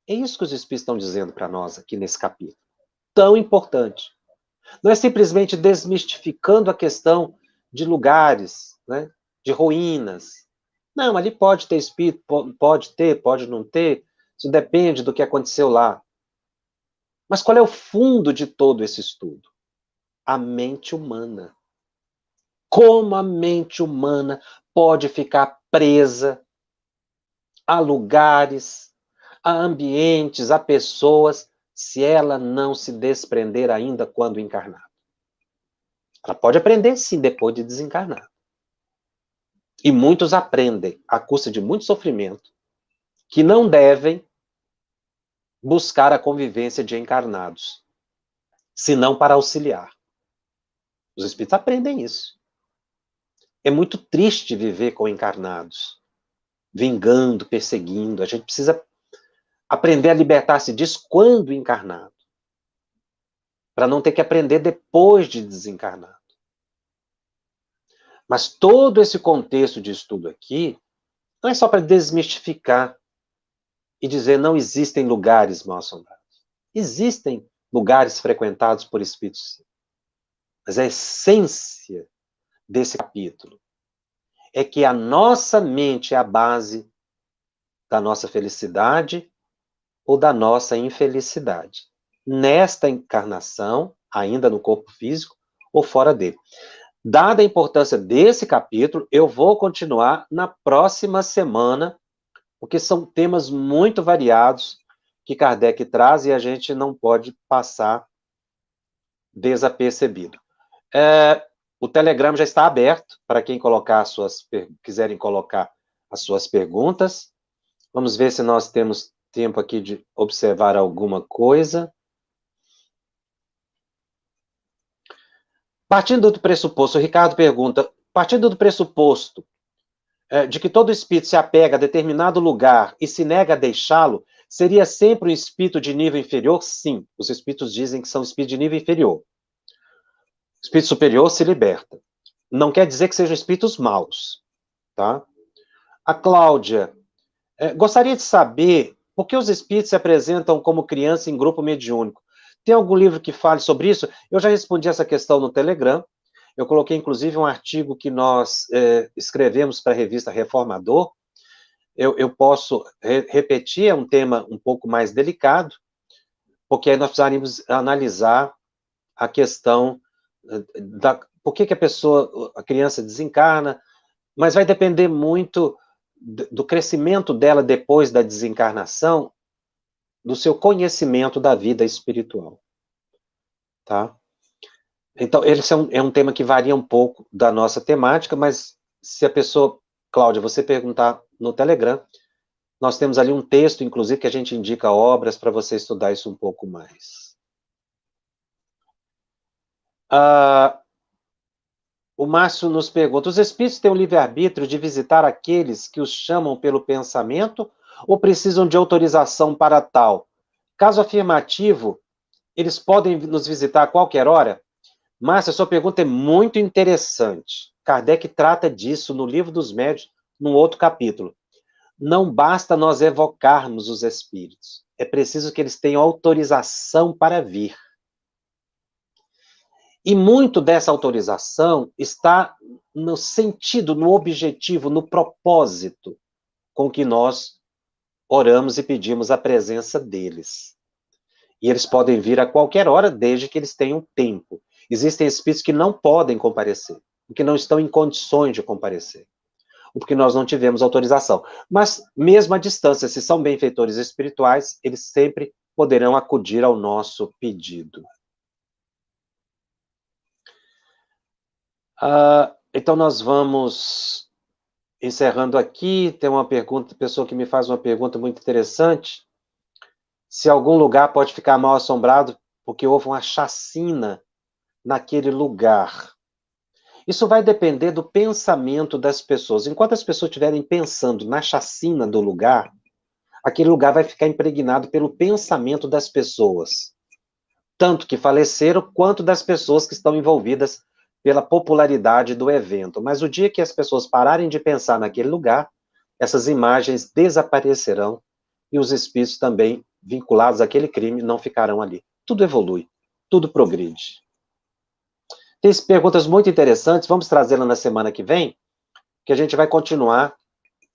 É isso que os Espíritos estão dizendo para nós aqui nesse capítulo. Tão importante. Não é simplesmente desmistificando a questão de lugares, né, de ruínas. Não, ali pode ter espírito, pode ter, pode não ter, isso depende do que aconteceu lá. Mas qual é o fundo de todo esse estudo? A mente humana. Como a mente humana pode ficar presa a lugares, a ambientes, a pessoas, se ela não se desprender ainda quando encarnar? Ela pode aprender, sim, depois de desencarnar. E muitos aprendem, à custa de muito sofrimento, que não devem buscar a convivência de encarnados, senão para auxiliar. Os espíritos aprendem isso. É muito triste viver com encarnados, vingando, perseguindo. A gente precisa aprender a libertar-se disso quando encarnado, para não ter que aprender depois de desencarnado. Mas todo esse contexto de estudo aqui não é só para desmistificar e dizer não existem lugares mal assombrados. Existem lugares frequentados por espíritos. Mas a essência desse capítulo é que a nossa mente é a base da nossa felicidade ou da nossa infelicidade. Nesta encarnação, ainda no corpo físico ou fora dele. Dada a importância desse capítulo, eu vou continuar na próxima semana, porque são temas muito variados que Kardec traz e a gente não pode passar desapercebido. O Telegram já está aberto para quem quiserem colocar as suas perguntas. Vamos ver se nós temos tempo aqui de observar alguma coisa. Partindo do pressuposto, o Ricardo pergunta, partindo do pressuposto de que todo espírito se apega a determinado lugar e se nega a deixá-lo, seria sempre um espírito de nível inferior? Sim, os espíritos dizem que são espíritos de nível inferior. O espírito superior se liberta. Não quer dizer que sejam espíritos maus, tá? A Cláudia, gostaria de saber por que os espíritos se apresentam como criança em grupo mediúnico. Tem algum livro que fale sobre isso? Eu já respondi essa questão no Telegram. Eu coloquei, inclusive, um artigo que nós escrevemos para a revista Reformador. Eu posso repetir, é um tema um pouco mais delicado, porque aí nós precisaríamos analisar a questão por que a criança desencarna, mas vai depender muito do crescimento dela depois da desencarnação, do seu conhecimento da vida espiritual. Tá? Então, esse é um tema que varia um pouco da nossa temática, mas se a pessoa, Cláudia, você perguntar no Telegram, nós temos ali um texto, inclusive, que a gente indica obras para você estudar isso um pouco mais. O Márcio nos pergunta, os espíritos têm o livre-arbítrio de visitar aqueles que os chamam pelo pensamento ou precisam de autorização para tal? Caso afirmativo, eles podem nos visitar a qualquer hora? Márcia, sua pergunta é muito interessante. Kardec trata disso no Livro dos Médiuns, num outro capítulo. Não basta nós evocarmos os espíritos. É preciso que eles tenham autorização para vir. E muito dessa autorização está no sentido, no objetivo, no propósito com que nós oramos e pedimos a presença deles. E eles podem vir a qualquer hora, desde que eles tenham tempo. Existem espíritos que não podem comparecer, que não estão em condições de comparecer, ou porque nós não tivemos autorização. Mas, mesmo à distância, se são benfeitores espirituais, eles sempre poderão acudir ao nosso pedido. Então, nós vamos encerrando aqui. Tem uma pessoa que me faz uma pergunta muito interessante. Se algum lugar pode ficar mal assombrado porque houve uma chacina naquele lugar. Isso vai depender do pensamento das pessoas. Enquanto as pessoas estiverem pensando na chacina do lugar, aquele lugar vai ficar impregnado pelo pensamento das pessoas. Tanto que faleceram, quanto das pessoas que estão envolvidas pela popularidade do evento. Mas o dia que as pessoas pararem de pensar naquele lugar, essas imagens desaparecerão e os espíritos também vinculados àquele crime não ficarão ali. Tudo evolui, tudo progride. Tem perguntas muito interessantes, vamos trazê-las na semana que vem, que a gente vai continuar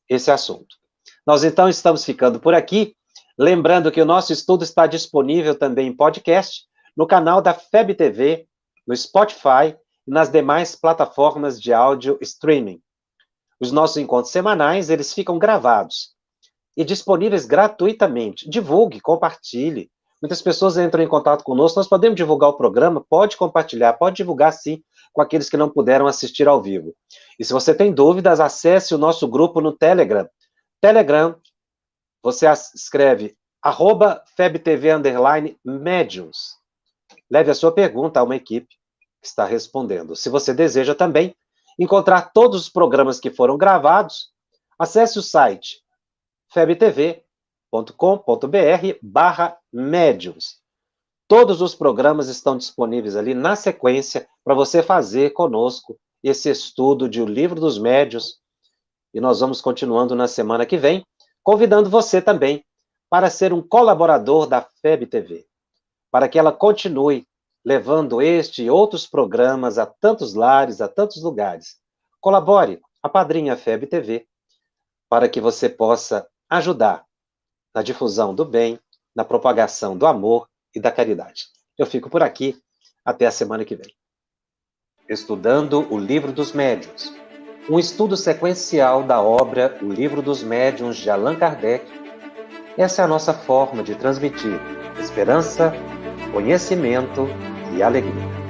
esse assunto. Nós, então, estamos ficando por aqui, lembrando que o nosso estudo está disponível também em podcast, no canal da FEB TV, no Spotify e nas demais plataformas de áudio streaming. Os nossos encontros semanais, eles ficam gravados e disponíveis gratuitamente. Divulgue, compartilhe. Muitas pessoas entram em contato conosco, nós podemos divulgar o programa, pode compartilhar, pode divulgar sim com aqueles que não puderam assistir ao vivo. E se você tem dúvidas, acesse o nosso grupo no Telegram. Telegram, você escreve @FebTV_Mediums. Leve a sua pergunta a uma equipe que está respondendo. Se você deseja também encontrar todos os programas que foram gravados, acesse o site febtv.com.br/médiuns. Todos os programas estão disponíveis ali na sequência para você fazer conosco esse estudo de O Livro dos Médiuns. E nós vamos continuando na semana que vem, convidando você também para ser um colaborador da FEB TV, para que ela continue levando este e outros programas a tantos lares, a tantos lugares. Colabore, apadrinhe a FEB TV, para que você possa ajudar na difusão do bem, na propagação do amor e da caridade. Eu fico por aqui, até a semana que vem. Estudando o Livro dos Médiuns, um estudo sequencial da obra O Livro dos Médiuns de Allan Kardec. Essa é a nossa forma de transmitir esperança, conhecimento e alegria.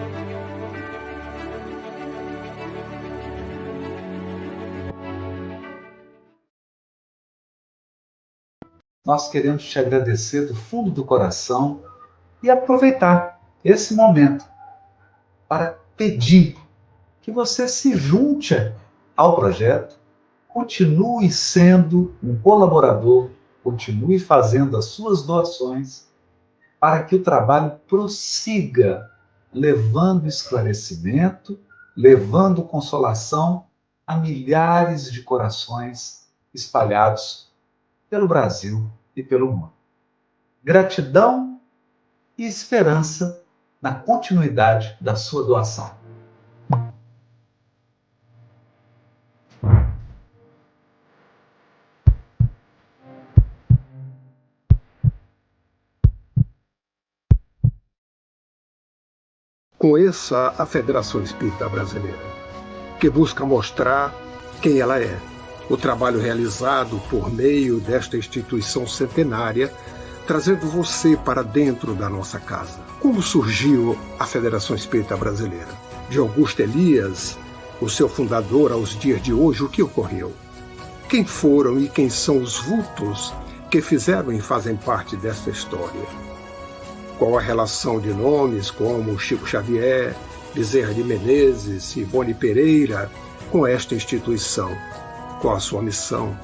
Nós queremos te agradecer do fundo do coração e aproveitar esse momento para pedir que você se junte ao projeto, continue sendo um colaborador, continue fazendo as suas doações para que o trabalho prossiga, levando esclarecimento, levando consolação a milhares de corações espalhados pelo Brasil e pelo mundo. Gratidão e esperança na continuidade da sua doação. Conheça a Federação Espírita Brasileira, que busca mostrar quem ela é. O trabalho realizado por meio desta instituição centenária, trazendo você para dentro da nossa casa. Como surgiu a Federação Espírita Brasileira? De Augusto Elias, o seu fundador, aos dias de hoje, o que ocorreu? Quem foram e quem são os vultos que fizeram e fazem parte desta história? Qual a relação de nomes como Chico Xavier, Bezerra de Menezes, Ivone Pereira com esta instituição? Qual a sua missão?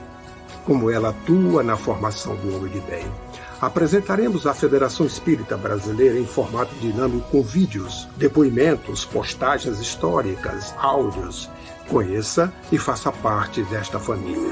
Como ela atua na formação do homem de bem? Apresentaremos a Federação Espírita Brasileira em formato dinâmico com vídeos, depoimentos, postagens históricas, áudios. Conheça e faça parte desta família.